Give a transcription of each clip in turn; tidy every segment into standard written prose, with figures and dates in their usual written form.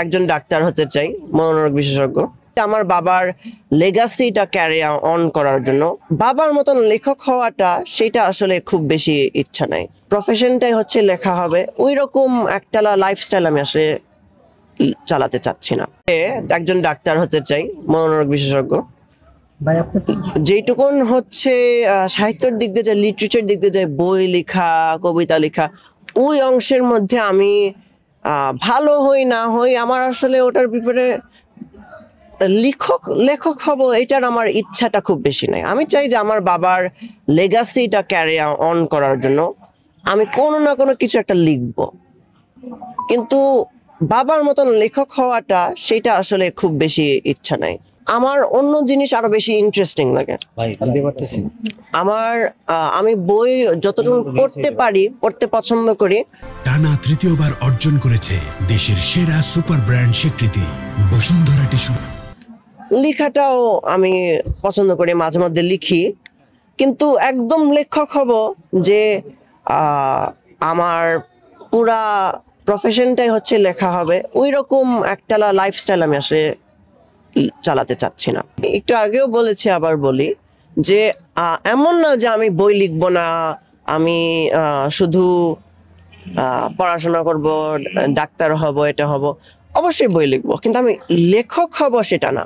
একজন ডাক্তার হতে চাই, মনোরোগ বিশেষজ্ঞ। আমার বাবার লেগাসিটা ক্যারি অন করার জন্য বাবার মতন লেখক হওয়াটা সেটা আসলে খুব বেশি ইচ্ছা নাই। প্রফেশনটাই হচ্ছে লেখা হবে, ওই রকম একটা লাইফস্টাইল আমি আসলে চালাতে চাচ্ছি না। একজন ডাক্তার হতে চাই, মনোরোগ বিশেষজ্ঞ। যেটুকুন হচ্ছে সাহিত্যের দিক দিয়ে যায়, লিটারেচার দিক দিয়ে যায়, বই লেখা, কবিতা লেখা, ওই অংশের মধ্যে আমি ভালো হই না হই, আমার আসলে ওটার ব্যাপারে লেখক হব এটার আমার ইচ্ছাটা খুব বেশি নাই। আমি চাই যে আমার বাবার লেগাসিটা ক্যারি অন করার জন্য আমি কোনো না কোনো কিছু একটা লিখব, কিন্তু বাবার মতন লেখক হওয়াটা সেটা আসলে খুব বেশি ইচ্ছা নাই। আমার অন্য জিনিস আরো বেশি ইন্টারেস্টিং লাগে। আমি বই যতটুকু পড়তে পারি, পড়তে পছন্দ করি। টানা তৃতীয়বার অর্জন করেছে দেশের সেরা সুপার ব্র্যান্ড স্বীকৃতি বসুন্ধরা টিস্যু। লেখাটাও আমি পছন্দ করি, মাঝে মধ্যে লিখি, কিন্তু একদম লেখক হব যে আমার পুরা প্রফেশনটাই হচ্ছে লেখা হবে, ওই রকম একটা লাইফস্টাইল আমি আসলে চালাতে চাচ্ছি না। একটু আগেও বলেছি, আবার বলি যে এমন না যে আমি বই লিখবো না, আমি শুধু পড়াশোনা করব, ডাক্তার হব, এটা হব। অবশ্যই বই লিখবো, কিন্তু আমি লেখক হব সেটা না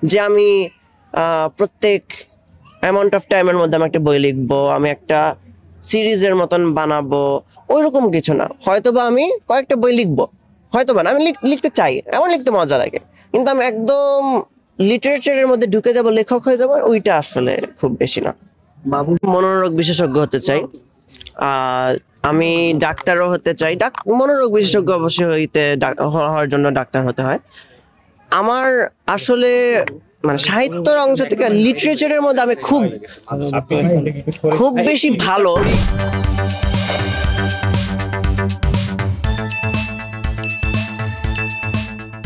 যে আমি প্রত্যেক অ্যামাউন্ট অফ টাইমের মধ্যে আমি একটা বই লিখবো, আমি একটা সিরিজের মতন বানাবো, ওইরকম কিছু না। হয়তোবা আমি কয়েকটা বই লিখবো, হয়তোবা না, আমি লিখতে চাই, এমন লিখতে মজা লাগে, কিন্তু আমি একদম লিটারেচারের মধ্যে ঢুকে যাব, লেখক হয়ে যাব, ওইটা আসলে খুব বেশি না। মনোরোগ বিশেষজ্ঞ হতে চাই, আমি ডাক্তারও হতে চাই। মনোরোগ বিশেষজ্ঞ অবশ্যই হওয়ার জন্য ডাক্তার হতে হয়। আমার আসলে মানে সাহিত্যের অংশ থেকে লিটারেচারের মধ্যে আমি খুব বেশি ভালো।